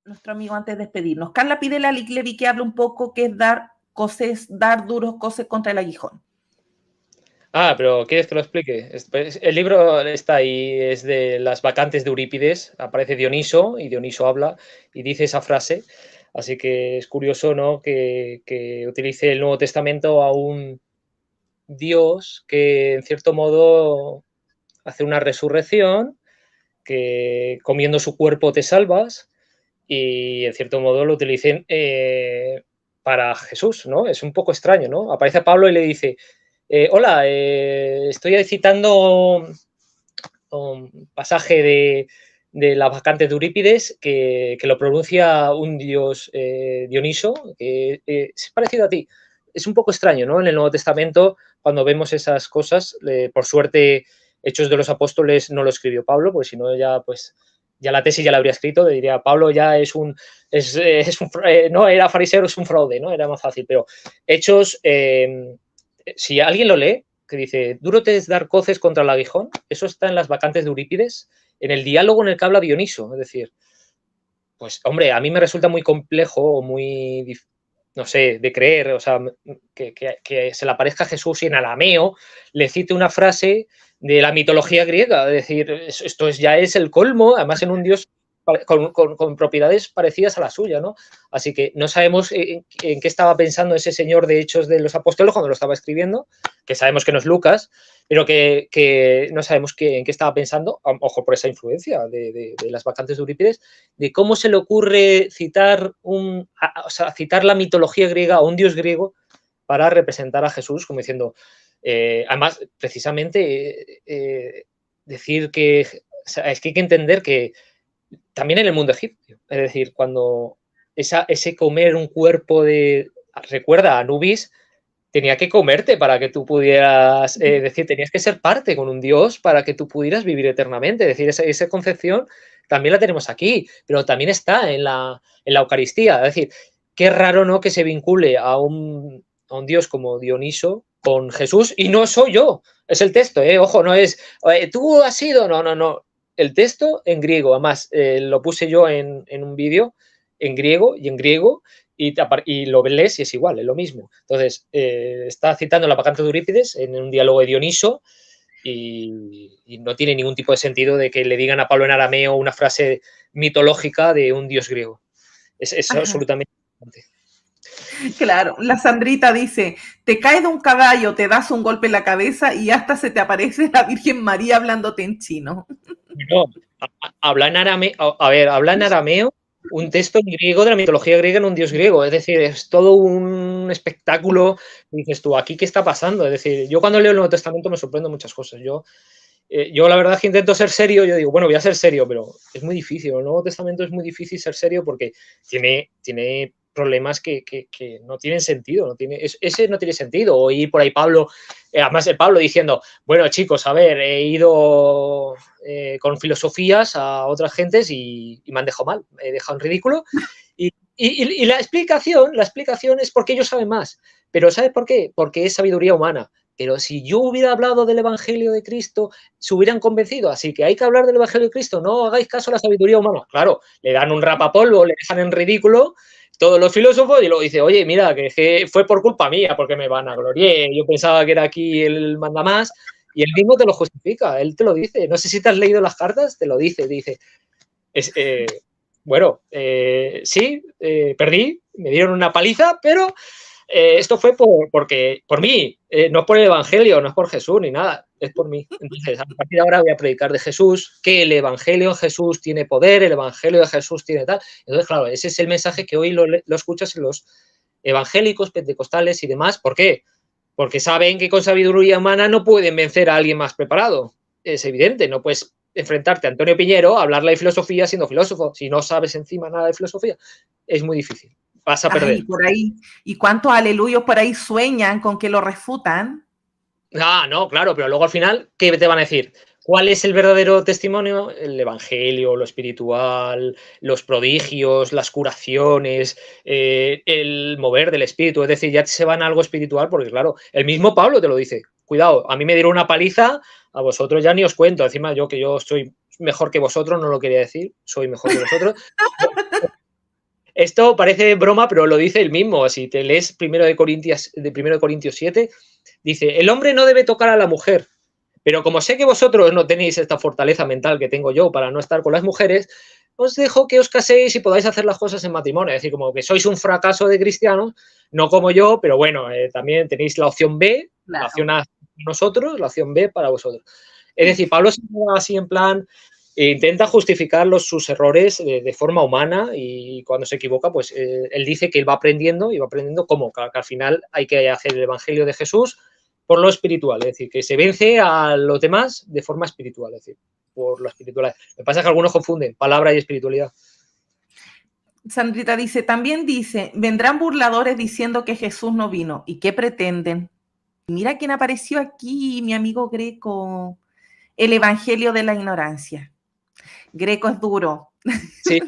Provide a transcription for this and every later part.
nuestro amigo antes de despedirnos. Carla pídele a Lick Levy que hable un poco qué es dar duros coces contra el aguijón. Pero ¿quieres que lo explique? El libro está ahí, es de las vacantes de Eurípides, aparece Dioniso y Dioniso habla y dice esa frase, así que es curioso, ¿no?, que utilice el Nuevo Testamento a un Dios que en cierto modo hace una resurrección, que comiendo su cuerpo te salvas, y en cierto modo lo utilicen para Jesús, ¿no? Es un poco extraño, ¿no? Aparece Pablo y le dice, hola, estoy citando un pasaje de la vacante de Eurípides que lo pronuncia un dios Dioniso, que es parecido a ti. Es un poco extraño, ¿no? En el Nuevo Testamento, cuando vemos esas cosas, por suerte, Hechos de los Apóstoles no lo escribió Pablo, porque si no ya, pues, ya la tesis ya la habría escrito, diría, Pablo ya no era fariseo, es un fraude, ¿no? Era más fácil, pero Hechos, si alguien lo lee, que dice, duro te es dar coces contra el aguijón, eso está en las vacantes de Eurípides, en el diálogo en el que habla Dioniso, es decir, pues hombre, a mí me resulta muy complejo o muy, no sé, de creer, o sea, que se le aparezca a Jesús y en arameo le cite una frase de la mitología griega, es decir, esto ya es el colmo, además en un dios con propiedades parecidas a la suya, ¿no? Así que no sabemos en qué estaba pensando ese señor de Hechos de los Apóstoles cuando lo estaba escribiendo, que sabemos que no es Lucas, pero que no sabemos en qué estaba pensando, ojo por esa influencia de las vacantes de Eurípides, de cómo se le ocurre citar la mitología griega o un dios griego para representar a Jesús, como diciendo, además, precisamente, decir que, o sea, es que hay que entender que también en el mundo egipcio, es decir, cuando ese comer un cuerpo recuerda a Anubis, tenía que comerte para que tú pudieras, decir, tenías que ser parte con un dios para que tú pudieras vivir eternamente, es decir, esa concepción también la tenemos aquí, pero también está en la Eucaristía, es decir, qué raro, ¿no?, que se vincule a un dios como Dioniso con Jesús, y no soy yo, es el texto, ojo, no es, tú has sido, no, el texto en griego, además lo puse yo en un vídeo en griego y lo lees y es igual, es lo mismo. Entonces, está citando la vacante de Eurípides en un diálogo de Dioniso y no tiene ningún tipo de sentido de que le digan a Pablo en arameo una frase mitológica de un dios griego. Es absolutamente importante. Claro, la Sandrita dice, te caes de un caballo, te das un golpe en la cabeza y hasta se te aparece la Virgen María hablándote en chino. No, habla en arameo, habla en arameo un texto en griego de la mitología griega en un dios griego, es decir, es todo un espectáculo, dices tú, ¿aquí qué está pasando? Es decir, yo cuando leo el Nuevo Testamento me sorprendo muchas cosas, yo la verdad es que intento ser serio, yo digo, bueno, voy a ser serio, pero es muy difícil, el Nuevo Testamento es muy difícil ser serio porque tiene problemas que no tienen sentido, ese no tiene sentido, o ir por ahí Pablo, además el Pablo diciendo, bueno chicos, a ver, he ido con filosofías a otras gentes y me han dejado mal, me he dejado en ridículo, y la explicación es porque ellos saben más, pero ¿sabes por qué? Porque es sabiduría humana. Pero si yo hubiera hablado del Evangelio de Cristo, se hubieran convencido. Así que hay que hablar del Evangelio de Cristo. No hagáis caso a la sabiduría humana. Claro, le dan un rapapolvo, le dejan en ridículo todos los filósofos y luego dice, oye, mira, que fue por culpa mía, porque me vanaglorié. Yo pensaba que era aquí el mandamás. Y él mismo te lo justifica, él te lo dice. No sé si te has leído las cartas, te lo dice. Dice, sí, perdí, me dieron una paliza, pero... esto fue por mí, no por el Evangelio, no es por Jesús ni nada, es por mí. Entonces, a partir de ahora voy a predicar de Jesús, que el Evangelio de Jesús tiene poder, el Evangelio de Jesús tiene tal. Entonces, claro, ese es el mensaje que hoy lo escuchas en los evangélicos, pentecostales y demás. ¿Por qué? Porque saben que con sabiduría humana no pueden vencer a alguien más preparado. Es evidente, no puedes enfrentarte a Antonio Piñero a hablarle de filosofía siendo filósofo. Si no sabes encima nada de filosofía, es muy difícil. Vas a perder. Ay, por ahí. ¿Y cuántos aleluyos por ahí sueñan con que lo refutan? No, claro, pero luego al final, ¿qué te van a decir? ¿Cuál es el verdadero testimonio? El evangelio, lo espiritual, los prodigios, las curaciones, el mover del espíritu. Es decir, ya se van a algo espiritual porque, claro, el mismo Pablo te lo dice. Cuidado, a mí me dieron una paliza, a vosotros ya ni os cuento. Encima yo soy mejor que vosotros, no lo quería decir, soy mejor que vosotros. Esto parece broma, pero lo dice él mismo. Si te lees 1 de Corintios 7, dice, el hombre no debe tocar a la mujer, pero como sé que vosotros no tenéis esta fortaleza mental que tengo yo para no estar con las mujeres, os dejo que os caséis y podáis hacer las cosas en matrimonio. Es decir, como que sois un fracaso de cristianos, no como yo, pero bueno, también tenéis la opción B, Claro. la opción A nosotros, la opción B para vosotros. Es decir, Pablo se va así en plan, intenta justificar sus errores de forma humana y cuando se equivoca, pues él dice que él va aprendiendo y va aprendiendo cómo, que al final hay que hacer el evangelio de Jesús por lo espiritual, es decir, que se vence a los demás de forma espiritual, es decir, por lo espiritual. Lo que pasa es que algunos confunden palabra y espiritualidad. Sandrita dice, también dice, vendrán burladores diciendo que Jesús no vino. ¿Y qué pretenden? Mira quién apareció aquí, mi amigo Greco. El evangelio de la ignorancia. Greco es duro. Sí,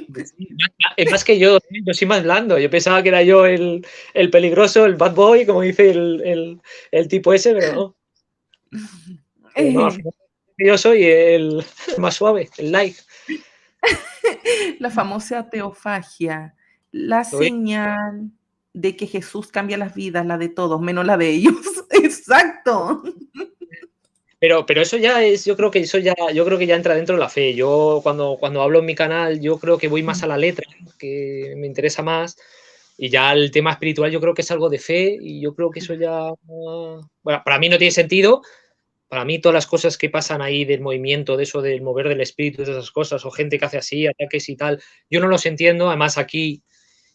es más que yo soy más blando. Yo pensaba que era yo el peligroso, el bad boy, como dice el tipo ese, pero no. Pero no, al final yo soy el más suave, el light. La famosa teofagia, la señal de que Jesús cambia las vidas, la de todos, menos la de ellos. Exacto. Pero eso ya es, yo creo que ya entra dentro de la fe. Yo cuando hablo en mi canal, yo creo que voy más a la letra, que me interesa más. Y ya el tema espiritual yo creo que es algo de fe y yo creo que eso ya, bueno, para mí no tiene sentido. Para mí todas las cosas que pasan ahí del movimiento, de eso del mover del espíritu, de esas cosas, o gente que hace así, ataques y tal, yo no los entiendo. Además aquí,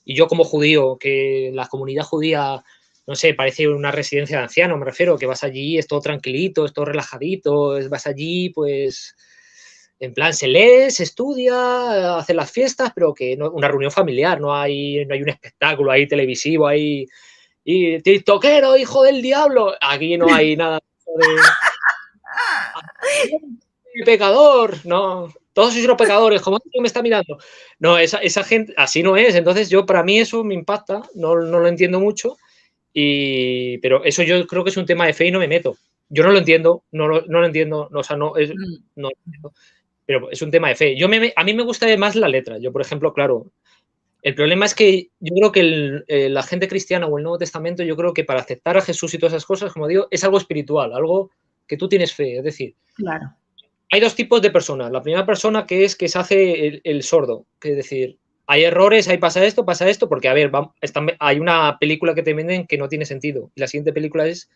y yo como judío, que la comunidad judía, no sé, parece una residencia de ancianos, me refiero, que vas allí, es todo tranquilito, es todo relajadito, vas allí, pues, en plan, se lee, se estudia, hace las fiestas, pero que no, una reunión familiar, no hay un espectáculo ahí televisivo, ahí, y tiktokero, hijo del diablo, aquí no hay nada de pecador, no, todos sois unos pecadores, como me está mirando. No, esa gente, así no es, entonces yo, para mí eso me impacta, no lo entiendo mucho, pero eso yo creo que es un tema de fe y no me meto. Yo no lo entiendo, no lo entiendo, no, o sea, no, no lo entiendo, pero es un tema de fe. A mí me gusta más la letra. Yo, por ejemplo, claro, el problema es que yo creo que la gente cristiana o el Nuevo Testamento, yo creo que para aceptar a Jesús y todas esas cosas, como digo, es algo espiritual, algo que tú tienes fe. Es decir, claro, hay dos tipos de personas. La primera persona que se hace el sordo, que es decir, hay errores, ahí pasa esto, porque, a ver, hay una película que te venden que no tiene sentido. Y la siguiente película es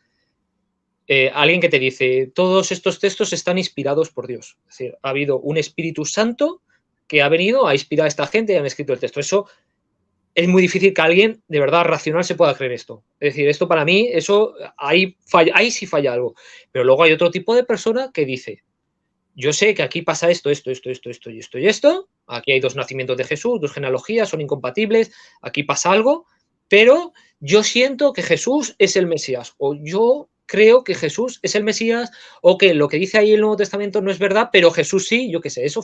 alguien que te dice, todos estos textos están inspirados por Dios. Es decir, ha habido un Espíritu Santo que ha venido a inspirar a esta gente y han escrito el texto. Eso es muy difícil que alguien de verdad racional se pueda creer esto. Es decir, esto para mí, eso ahí sí falla algo. Pero luego hay otro tipo de persona que dice, yo sé que aquí pasa esto y esto. Aquí hay dos nacimientos de Jesús, dos genealogías, son incompatibles. Aquí pasa algo, pero yo siento que Jesús es el Mesías. O yo creo que Jesús es el Mesías, o que lo que dice ahí el Nuevo Testamento no es verdad, pero Jesús sí, yo qué sé, eso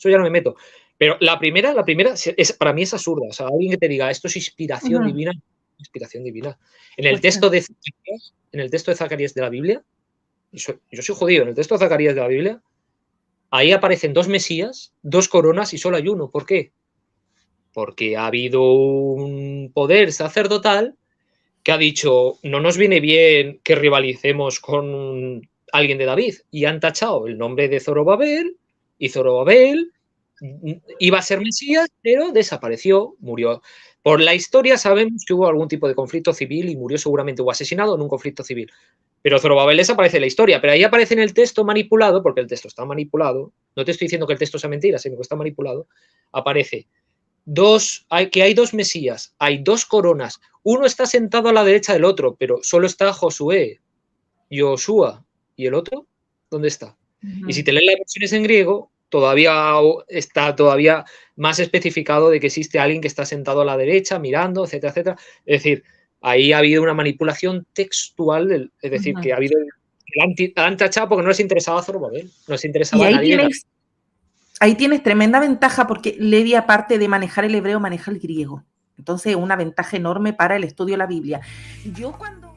ya no me meto. Pero la primera para mí es absurda. O sea, alguien que te diga, esto es inspiración divina, inspiración divina. En el texto de Zacarías de la Biblia, yo soy judío, en el texto de Zacarías de la Biblia, ahí aparecen dos Mesías, dos coronas y solo hay uno. ¿Por qué? Porque ha habido un poder sacerdotal que ha dicho, no nos viene bien que rivalicemos con alguien de David, y han tachado el nombre de Zorobabel, y Zorobabel iba a ser Mesías, pero desapareció, murió. Por la historia sabemos que hubo algún tipo de conflicto civil y murió seguramente o asesinado en un conflicto civil. Pero Zorobabel desaparece en la historia, pero ahí aparece en el texto manipulado, porque el texto está manipulado, no te estoy diciendo que el texto sea mentira, sino que está manipulado, aparece hay dos Mesías, hay dos coronas, uno está sentado a la derecha del otro, pero solo está Josué, Yoshua, ¿y el otro? ¿Dónde está? Y si te lees las versiones en griego, está más especificado de que existe alguien que está sentado a la derecha, mirando, etcétera, etcétera. Es decir, ahí ha habido una manipulación textual, es decir, que ha habido han tachado porque no les interesaba Zorobabel, no les interesaba a nadie. Ahí tienes tremenda ventaja porque Levi, aparte de manejar el hebreo, maneja el griego. Entonces, una ventaja enorme para el estudio de la Biblia. Yo cuando